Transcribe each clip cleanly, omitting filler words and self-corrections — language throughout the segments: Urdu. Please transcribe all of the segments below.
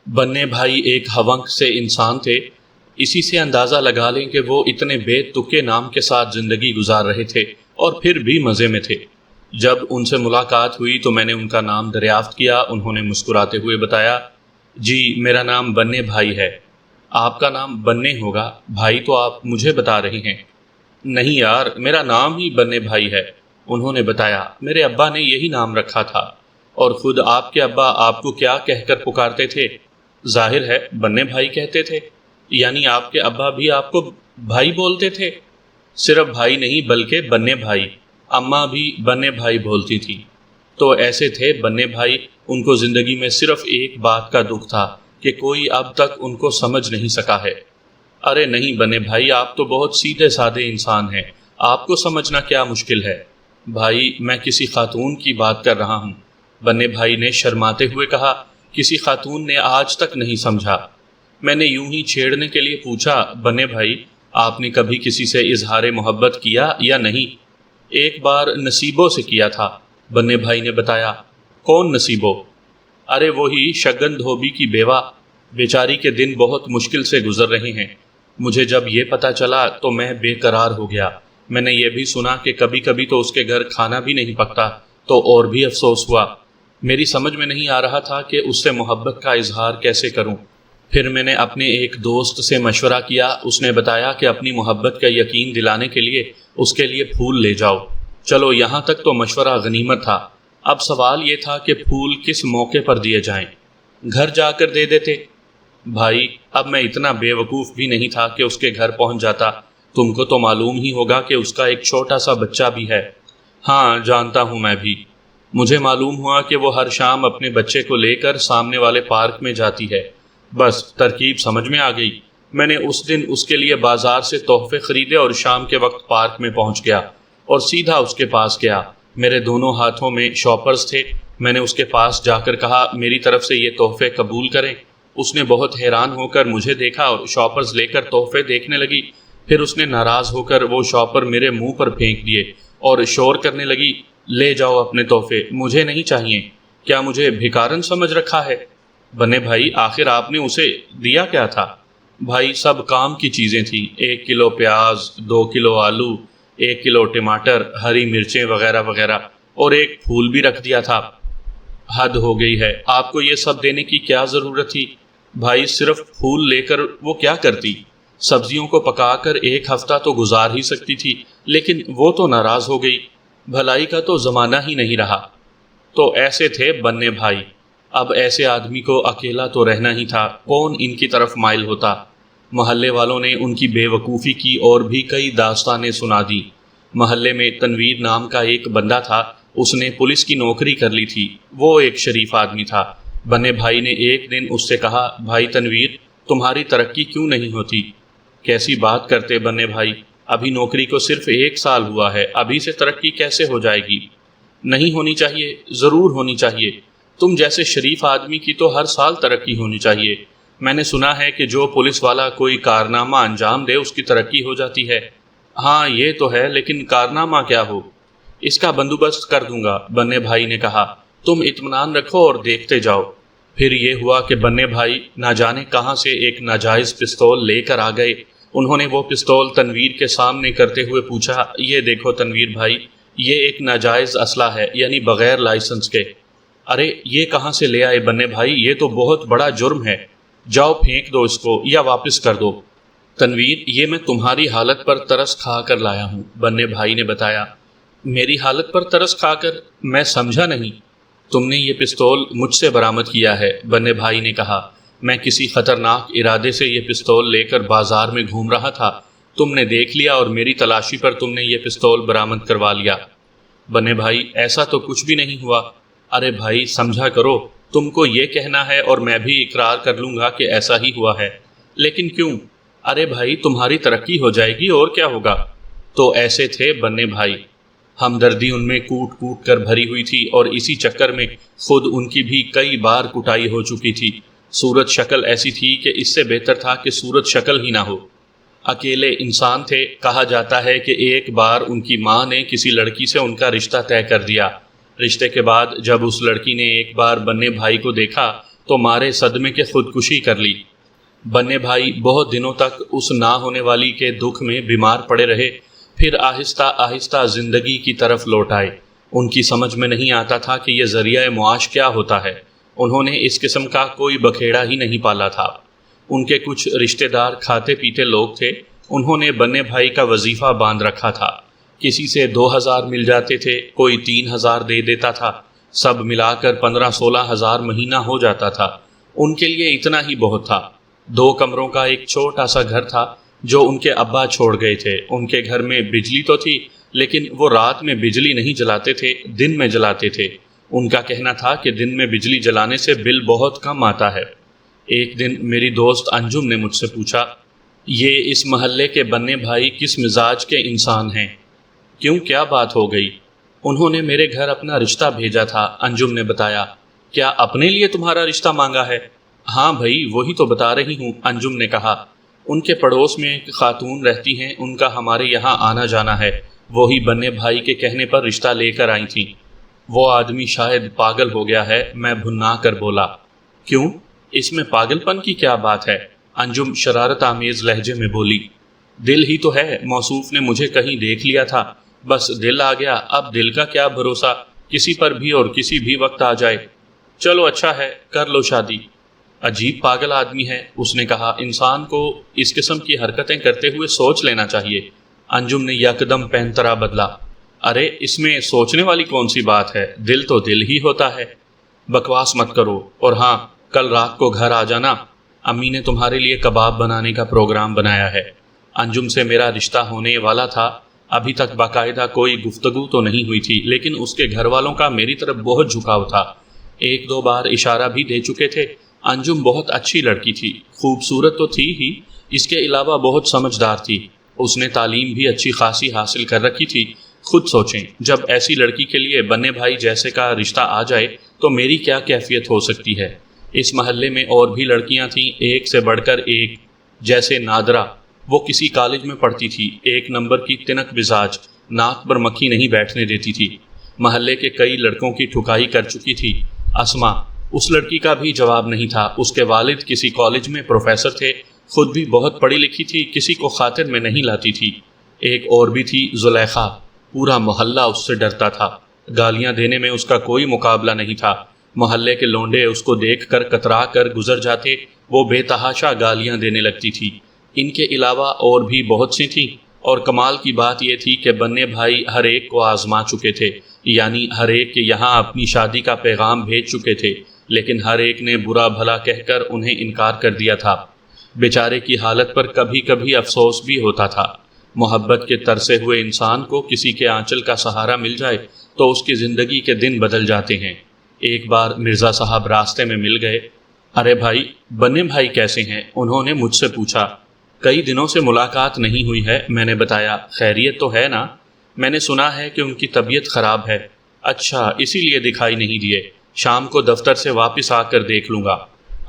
بننے بھائی ایک ہونک سے انسان تھے۔ اسی سے اندازہ لگا لیں کہ وہ اتنے بے تکے نام کے ساتھ زندگی گزار رہے تھے اور پھر بھی مزے میں تھے۔ جب ان سے ملاقات ہوئی تو میں نے ان کا نام دریافت کیا۔ انہوں نے مسکراتے ہوئے بتایا، جی میرا نام بننے بھائی ہے۔ آپ کا نام بننے ہوگا، بھائی تو آپ مجھے بتا رہے ہیں۔ نہیں یار، میرا نام ہی بننے بھائی ہے، انہوں نے بتایا۔ میرے ابا نے یہی نام رکھا تھا۔ اور خود آپ کے ابا آپ کو کیا کہہ کر پکارتے تھے؟ ظاہر ہے بننے بھائی کہتے تھے۔ یعنی آپ کے ابا بھی آپ کو بھائی بولتے تھے؟ صرف بھائی نہیں بلکہ بننے بھائی، اماں بھی بننے بھائی بولتی تھی۔ تو ایسے تھے بننے بھائی، ان کو زندگی میں صرف ایک بات کا دکھ تھا کہ کوئی اب تک ان کو سمجھ نہیں سکا ہے۔ ارے نہیں بننے بھائی، آپ تو بہت سیدھے سادے انسان ہیں، آپ کو سمجھنا کیا مشکل ہے؟ بھائی میں کسی خاتون کی بات کر رہا ہوں، بننے بھائی نے شرماتے ہوئے کہا۔ کسی خاتون نے آج تک نہیں سمجھا۔ میں نے یوں ہی چھیڑنے کے لیے پوچھا، بننے بھائی آپ نے کبھی کسی سے اظہار محبت کیا یا نہیں؟ ایک بار نصیبوں سے کیا تھا، بننے بھائی نے بتایا۔ کون نصیبوں؟ ارے وہی شگن دھوبی کی بیوہ، بیچاری کے دن بہت مشکل سے گزر رہے ہیں۔ مجھے جب یہ پتا چلا تو میں بے قرار ہو گیا۔ میں نے یہ بھی سنا کہ کبھی کبھی تو اس کے گھر کھانا بھی نہیں پکتا، تو اور بھی افسوس ہوا۔ میری سمجھ میں نہیں آ رہا تھا کہ اس سے محبت کا اظہار کیسے کروں۔ پھر میں نے اپنے ایک دوست سے مشورہ کیا، اس نے بتایا کہ اپنی محبت کا یقین دلانے کے لیے اس کے لیے پھول لے جاؤ۔ چلو یہاں تک تو مشورہ غنیمت تھا۔ اب سوال یہ تھا کہ پھول کس موقع پر دیے جائیں؟ گھر جا کر دے دیتے۔ بھائی اب میں اتنا بے وقوف بھی نہیں تھا کہ اس کے گھر پہنچ جاتا۔ تم کو تو معلوم ہی ہوگا کہ اس کا ایک چھوٹا سا بچہ بھی ہے۔ ہاں جانتا ہوں میں بھی۔ مجھے معلوم ہوا کہ وہ ہر شام اپنے بچے کو لے کر سامنے والے پارک میں جاتی ہے۔ بس ترکیب سمجھ میں آ گئی۔ میں نے اس دن اس کے لیے بازار سے تحفے خریدے اور شام کے وقت پارک میں پہنچ گیا اور سیدھا اس کے پاس گیا۔ میرے دونوں ہاتھوں میں شاپرز تھے۔ میں نے اس کے پاس جا کر کہا، میری طرف سے یہ تحفے قبول کریں۔ اس نے بہت حیران ہو کر مجھے دیکھا اور شاپرز لے کر تحفے دیکھنے لگی۔ پھر اس نے ناراض ہو کر وہ شاپر میرے منہ پر پھینک دیے اور شور کرنے لگی، لے جاؤ اپنے تحفے، مجھے نہیں چاہیے۔ کیا مجھے بھکارن سمجھ رکھا ہے؟ بننے بھائی آخر آپ نے اسے دیا کیا تھا؟ بھائی سب کام کی چیزیں تھیں، 1 کلو پیاز، 2 کلو آلو، 1 کلو ٹماٹر، ہری مرچیں وغیرہ وغیرہ، اور ایک پھول بھی رکھ دیا تھا۔ حد ہو گئی ہے، آپ کو یہ سب دینے کی کیا ضرورت تھی؟ بھائی صرف پھول لے کر وہ کیا کرتی؟ سبزیوں کو پکا کر 1 ہفتہ تو گزار ہی سکتی تھی، لیکن وہ تو ناراض ہو گئی۔ بھلائی کا تو زمانہ ہی نہیں رہا۔ تو ایسے تھے بننے بھائی۔ اب ایسے آدمی کو اکیلا تو رہنا ہی تھا، کون ان کی طرف مائل ہوتا؟ محلے والوں نے ان کی بے وقوفی کی اور بھی کئی داستانیں سنا دی۔ محلے میں تنویر نام کا ایک بندہ تھا، اس نے پولیس کی نوکری کر لی تھی۔ وہ ایک شریف آدمی تھا۔ بننے بھائی نے ایک دن اس سے کہا، بھائی تنویر تمہاری ترقی کیوں نہیں ہوتی؟ کیسی بات کرتے بننے بھائی، ابھی نوکری کو صرف 1 سال ہوا ہے، ابھی سے ترقی کیسے ہو جائے گی؟ نہیں ہونی چاہیے، ضرور ہونی چاہیے۔ تم جیسے شریف آدمی کی تو ہر سال ترقی ہونی چاہیے۔ میں نے سنا ہے کہ جو پولیس والا کوئی کارنامہ انجام دے اس کی ترقی ہو جاتی ہے۔ ہاں یہ تو ہے، لیکن کارنامہ کیا ہو؟ اس کا بندوبست کر دوں گا، بننے بھائی نے کہا۔ تم اطمینان رکھو اور دیکھتے جاؤ۔ پھر یہ ہوا کہ بننے بھائی نہ جانے کہاں سے ایک ناجائز پستول لے کر آ گئے۔ انہوں نے وہ پستول تنویر کے سامنے کرتے ہوئے پوچھا، یہ دیکھو تنویر بھائی، یہ ایک ناجائز اسلحہ ہے، یعنی بغیر لائسنس کے۔ ارے یہ کہاں سے لے آئے بننے بھائی؟ یہ تو بہت بڑا جرم ہے۔ جاؤ پھینک دو اس کو یا واپس کر دو۔ تنویر یہ میں تمہاری حالت پر ترس کھا کر لایا ہوں، بننے بھائی نے بتایا۔ میری حالت پر ترس کھا کر؟ میں سمجھا نہیں۔ تم نے یہ پستول مجھ سے برآمد کیا ہے، بننے بھائی نے کہا۔ میں کسی خطرناک ارادے سے یہ پستول لے کر بازار میں گھوم رہا تھا، تم نے دیکھ لیا اور میری تلاشی پر تم نے یہ پستول برآمد کروا لیا۔ بننے بھائی ایسا تو کچھ بھی نہیں ہوا۔ ارے بھائی سمجھا کرو، تم کو یہ کہنا ہے اور میں بھی اقرار کر لوں گا کہ ایسا ہی ہوا ہے، لیکن کیوں؟ ارے بھائی تمہاری ترقی ہو جائے گی اور کیا ہوگا۔ تو ایسے تھے بننے بھائی۔ ہمدردی ان میں کوٹ کوٹ کر بھری ہوئی تھی اور اسی چکر میں خود ان کی بھی کئی بار کٹائی ہو چکی تھی۔ صورت شکل ایسی تھی کہ اس سے بہتر تھا کہ صورت شکل ہی نہ ہو۔ اکیلے انسان تھے۔ کہا جاتا ہے کہ ایک بار ان کی ماں نے کسی لڑکی سے ان کا رشتہ طے کر دیا۔ رشتے کے بعد جب اس لڑکی نے ایک بار بننے بھائی کو دیکھا تو مارے صدمے کے خودکشی کر لی۔ بننے بھائی بہت دنوں تک اس نہ ہونے والی کے دکھ میں بیمار پڑے رہے، پھر آہستہ آہستہ زندگی کی طرف لوٹ آئے۔ ان کی سمجھ میں نہیں آتا تھا کہ یہ ذریعہ معاش کیا ہوتا ہے۔ انہوں نے اس قسم کا کوئی بکھیڑا ہی نہیں پالا تھا۔ ان کے کچھ رشتہ دار کھاتے پیتے لوگ تھے، انہوں نے بننے بھائی کا وظیفہ باندھ رکھا تھا۔ کسی سے 2000 مل جاتے تھے، کوئی 3000 دے دیتا تھا، سب ملا کر 15-16 ہزار مہینہ ہو جاتا تھا۔ ان کے لیے اتنا ہی بہت تھا۔ 2 کمروں کا ایک چھوٹا سا گھر تھا جو ان کے ابا چھوڑ گئے تھے۔ ان کے گھر میں بجلی تو تھی، لیکن وہ رات میں بجلی نہیں جلاتے تھے، دن میں جلاتے تھے۔ ان کا کہنا تھا کہ دن میں بجلی جلانے سے بل بہت کم آتا ہے۔ ایک دن میری دوست انجم نے مجھ سے پوچھا، یہ اس محلے کے بننے بھائی کس مزاج کے انسان ہیں؟ کیوں، کیا بات ہو گئی؟ انہوں نے میرے گھر اپنا رشتہ بھیجا تھا، انجم نے بتایا۔ کیا اپنے لیے تمہارا رشتہ مانگا ہے؟ ہاں بھائی، وہی تو بتا رہی ہوں، انجم نے کہا۔ ان کے پڑوس میں ایک خاتون رہتی ہیں، ان کا ہمارے یہاں آنا جانا ہے، وہی بننے بھائی کے کہنے پر رشتہ لے کر آئی تھیں۔ وہ آدمی شاید پاگل ہو گیا ہے، میں بھنا کر بولا۔ کیوں، اس میں پاگل پن کی کیا بات ہے؟ انجم شرارت آمیز لہجے میں بولی۔ دل ہی تو ہے، موصوف نے مجھے کہیں دیکھ لیا تھا، بس دل آ گیا، اب دل کا کیا بھروسہ، کسی پر بھی اور کسی بھی وقت آ جائے۔ چلو اچھا ہے، کر لو شادی۔ عجیب پاگل آدمی ہے، اس نے کہا۔ انسان کو اس قسم کی حرکتیں کرتے ہوئے سوچ لینا چاہیے۔ انجم نے یکدم پہنترا بدلا۔ ارے اس میں سوچنے والی کون سی بات ہے، دل تو دل ہی ہوتا ہے۔ بکواس مت کرو، اور ہاں، کل رات کو گھر آ جانا، امی نے تمہارے لیے کباب بنانے کا پروگرام بنایا ہے۔ انجم سے میرا رشتہ ہونے والا تھا، ابھی تک باقاعدہ کوئی گفتگو تو نہیں ہوئی تھی، لیکن اس کے گھر والوں کا میری طرف بہت جھکاؤ تھا۔ 1-2 بار اشارہ بھی دے چکے تھے۔ انجم بہت اچھی لڑکی تھی، خوبصورت تو تھی ہی، اس کے علاوہ بہت سمجھدار تھی۔ اس نے تعلیم بھی اچھی خاصی حاصل کر رکھی تھی۔ خود سوچیں، جب ایسی لڑکی کے لیے بننے بھائی جیسے کا رشتہ آ جائے تو میری کیا کیفیت ہو سکتی ہے۔ اس محلے میں اور بھی لڑکیاں تھیں، ایک سے بڑھ کر ایک، جیسے نادرا، وہ کسی کالج میں پڑھتی تھی، 1 نمبر کی تنک مزاج، ناک پر مکھی نہیں بیٹھنے دیتی تھی، محلے کے کئی لڑکوں کی ٹھکائی کر چکی تھی۔ اسما، اس لڑکی کا بھی جواب نہیں تھا۔ اس کے والد کسی کالج میں پروفیسر تھے، خود بھی بہت پڑھی لکھی تھی، کسی کو خاطر میں نہیں لاتی تھی۔ ایک اور بھی تھی، زلیخا، پورا محلہ اس سے ڈرتا تھا، گالیاں دینے میں اس کا کوئی مقابلہ نہیں تھا۔ محلے کے لونڈے اس کو دیکھ کر کترا کر گزر جاتے، وہ بے تحاشا گالیاں دینے لگتی تھی۔ ان کے علاوہ اور بھی بہت سی تھیں، اور کمال کی بات یہ تھی کہ بننے بھائی ہر ایک کو آزما چکے تھے، یعنی ہر ایک کے یہاں اپنی شادی کا پیغام بھیج چکے تھے، لیکن ہر ایک نے برا بھلا کہہ کر انہیں انکار کر دیا تھا۔ بیچارے کی حالت پر کبھی کبھی افسوس بھی ہوتا تھا۔ محبت کے ترسے ہوئے انسان کو کسی کے آنچل کا سہارا مل جائے تو اس کی زندگی کے دن بدل جاتے ہیں۔ ایک بار مرزا صاحب راستے میں مل گئے۔ ارے بھائی، بننے بھائی کیسے ہیں؟ انہوں نے مجھ سے پوچھا۔ کئی دنوں سے ملاقات نہیں ہوئی ہے، میں نے بتایا۔ خیریت تو ہے نا؟ میں نے سنا ہے کہ ان کی طبیعت خراب ہے۔ اچھا، اسی لیے دکھائی نہیں دیے۔ شام کو دفتر سے واپس آ کر دیکھ لوں گا۔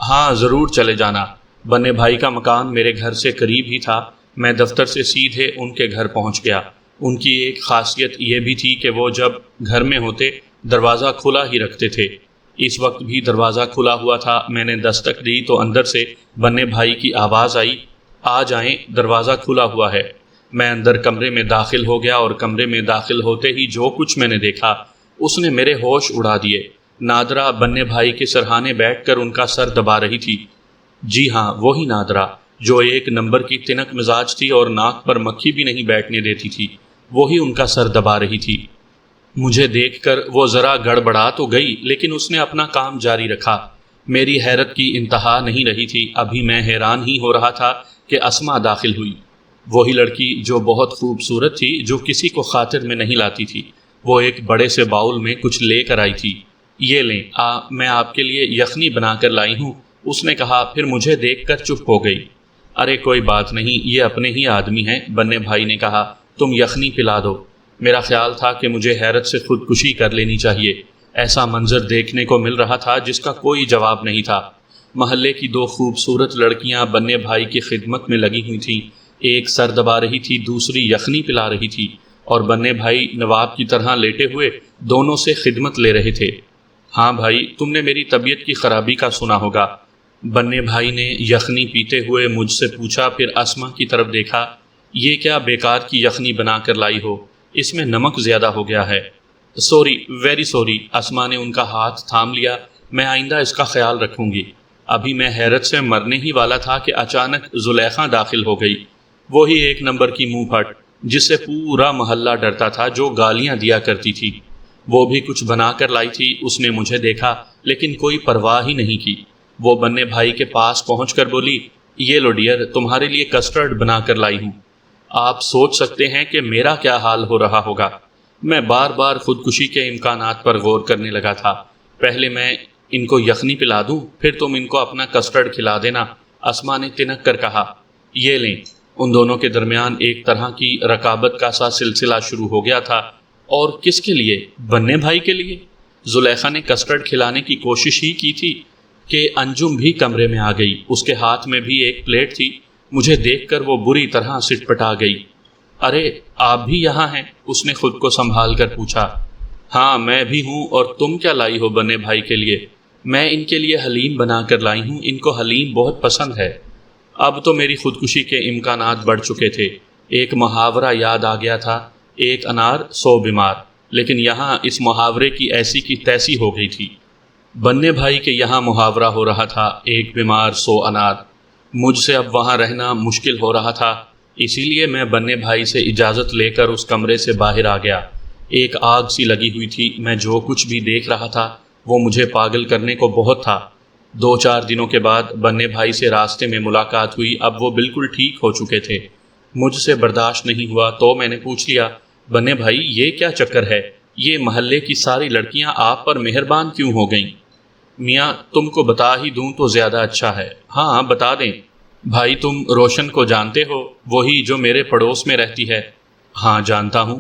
ہاں ضرور چلے جانا۔ بننے بھائی کا مکان میرے گھر سے قریب ہی تھا، میں دفتر سے سیدھے ان کے گھر پہنچ گیا۔ ان کی ایک خاصیت یہ بھی تھی کہ وہ جب گھر میں ہوتے دروازہ کھلا ہی رکھتے تھے۔ اس وقت بھی دروازہ کھلا ہوا تھا۔ میں نے دستک دی تو اندر سے بننے بھائی کی آواز آئی، آ جائیں، دروازہ کھلا ہوا ہے۔ میں اندر کمرے میں داخل ہو گیا، اور کمرے میں داخل ہوتے ہی جو کچھ میں نے دیکھا اس نے میرے ہوش اڑا دیے۔ نادرا بننے بھائی کے سرہانے بیٹھ کر ان کا سر دبا رہی تھی۔ جی ہاں، وہی نادرا جو 1 نمبر کی تنک مزاج تھی اور ناک پر مکھی بھی نہیں بیٹھنے دیتی تھی، وہی ان کا سر دبا رہی تھی۔ مجھے دیکھ کر وہ ذرا گڑبڑا تو گئی، لیکن اس نے اپنا کام جاری رکھا۔ میری حیرت کی انتہا نہیں رہی تھی، ابھی میں حیران ہی ہو رہا تھا کہ اسما داخل ہوئی، وہی لڑکی جو بہت خوبصورت تھی، جو کسی کو خاطر میں نہیں لاتی تھی۔ وہ ایک بڑے سے باؤل میں کچھ لے کر آئی تھی۔ یہ لیں، میں آپ کے لیے یخنی بنا کر لائی ہوں، اس نے کہا، پھر مجھے دیکھ کر چپ ہو گئی۔ ارے کوئی بات نہیں، یہ اپنے ہی آدمی ہیں، بننے بھائی نے کہا، تم یخنی پلا دو۔ میرا خیال تھا کہ مجھے حیرت سے خودکشی کر لینی چاہیے، ایسا منظر دیکھنے کو مل رہا تھا جس کا کوئی جواب نہیں تھا۔ محلے کی 2 خوبصورت لڑکیاں بننے بھائی کی خدمت میں لگی ہوئی تھیں، ایک سر دبا رہی تھی، دوسری یخنی پلا رہی تھی، اور بننے بھائی نواب کی طرح لیٹے ہوئے دونوں سے خدمت لے رہے تھے۔ ہاں بھائی، تم نے میری طبیعت کی خرابی کا سنا ہوگا۔ بننے بھائی نے یخنی پیتے ہوئے مجھ سے پوچھا، پھر اسما کی طرف دیکھا۔ یہ کیا بیکار کی یخنی بنا کر لائی ہو؟ اس میں نمک زیادہ ہو گیا ہے۔ سوری، ویری سوری، اسما نے ان کا ہاتھ تھام لیا۔ میں آئندہ اس کا خیال رکھوں گی۔ ابھی میں حیرت سے مرنے ہی والا تھا کہ اچانک زلیخا داخل ہو گئی، وہی ایک نمبر کی منہ پھٹ جس سے پورا محلہ ڈرتا تھا، جو گالیاں دیا کرتی تھی۔ وہ بھی کچھ بنا کر لائی تھی۔ اس نے مجھے دیکھا لیکن کوئی پرواہ ہی نہیں کی۔ وہ بننے بھائی کے پاس پہنچ کر بولی، یہ لو ڈیئر، تمہارے لیے کسٹرڈ بنا کر لائی ہوں۔ آپ سوچ سکتے ہیں کہ میرا کیا حال ہو رہا ہوگا۔ میں بار بار خودکشی کے امکانات پر غور کرنے لگا تھا۔ پہلے میں ان کو یخنی پلا دوں، پھر تم ان کو اپنا کسٹرڈ کھلا دینا، اسما نے تنک کر کہا۔ یہ لیں۔ ان دونوں کے درمیان ایک طرح کی رقابت کا سا سلسلہ شروع ہو گیا تھا۔ اور کس کے لیے؟ بننے بھائی کے لیے۔ زلیخا نے کسٹرڈ کھلانے کی کوشش ہی کی تھی کہ انجم بھی کمرے میں آ گئی۔ اس کے ہاتھ میں بھی ایک پلیٹ تھی۔ مجھے دیکھ کر وہ بری طرح سٹ پٹا گئی۔ ارے آپ بھی یہاں ہیں؟ اس نے خود کو سنبھال کر پوچھا۔ ہاں میں بھی ہوں، اور تم کیا لائی ہو بننے بھائی کے لیے؟ میں ان کے لیے حلیم بنا کر لائی ہوں، ان کو حلیم بہت پسند ہے۔ اب تو میری خودکشی کے امکانات بڑھ چکے تھے۔ ایک محاورہ یاد آ گیا تھا، ایک انار 100 بیمار، لیکن یہاں اس محاورے کی ایسی کی تیسی ہو گئی تھی۔ بننے بھائی کے یہاں محاورہ ہو رہا تھا، 1 بیمار 100 انار۔ مجھ سے اب وہاں رہنا مشکل ہو رہا تھا، اسی لیے میں بننے بھائی سے اجازت لے کر اس کمرے سے باہر آ گیا۔ ایک آگ سی لگی ہوئی تھی، میں جو کچھ بھی دیکھ رہا تھا وہ مجھے پاگل کرنے کو بہت تھا۔ 2-4 دنوں کے بعد بننے بھائی سے راستے میں ملاقات ہوئی۔ اب وہ بالکل ٹھیک ہو چکے تھے۔ مجھ سے برداشت نہیں ہوا تو میں نے پوچھ لیا، بننے بھائی یہ کیا چکر ہے؟ یہ محلے کی ساری لڑکیاں آپ پر مہربان کیوں ہو گئیں؟ میاں تم کو بتا ہی دوں تو زیادہ اچھا ہے۔ ہاں بتا دیں۔ بھائی تم روشن کو جانتے ہو، وہی جو میرے پڑوس میں رہتی ہے؟ ہاں جانتا ہوں۔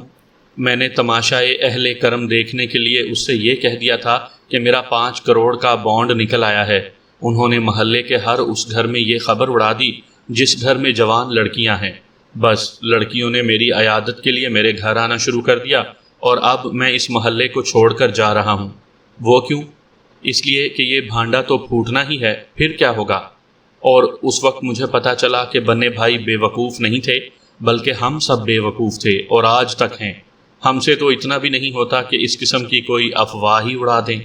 میں نے تماشائے اہل کرم دیکھنے کے لیے اس سے یہ کہہ دیا تھا کہ میرا 5 کروڑ کا بانڈ نکل آیا ہے۔ انہوں نے محلے کے ہر اس گھر میں یہ خبر اڑا دی جس گھر میں جوان لڑکیاں ہیں۔ بس لڑکیوں نے میری عیادت کے لیے میرے گھر آنا شروع کر دیا، اور اب میں اس محلے کو چھوڑ کر جا رہا ہوں۔ وہ کیوں؟ اس لیے کہ یہ بھانڈا تو پھوٹنا ہی ہے، پھر کیا ہوگا؟ اور اس وقت مجھے پتا چلا کہ بننے بھائی بے وقوف نہیں تھے، بلکہ ہم سب بے وقوف تھے اور آج تک ہیں۔ ہم سے تو اتنا بھی نہیں ہوتا کہ اس قسم کی کوئی افواہ ہی اڑا دیں۔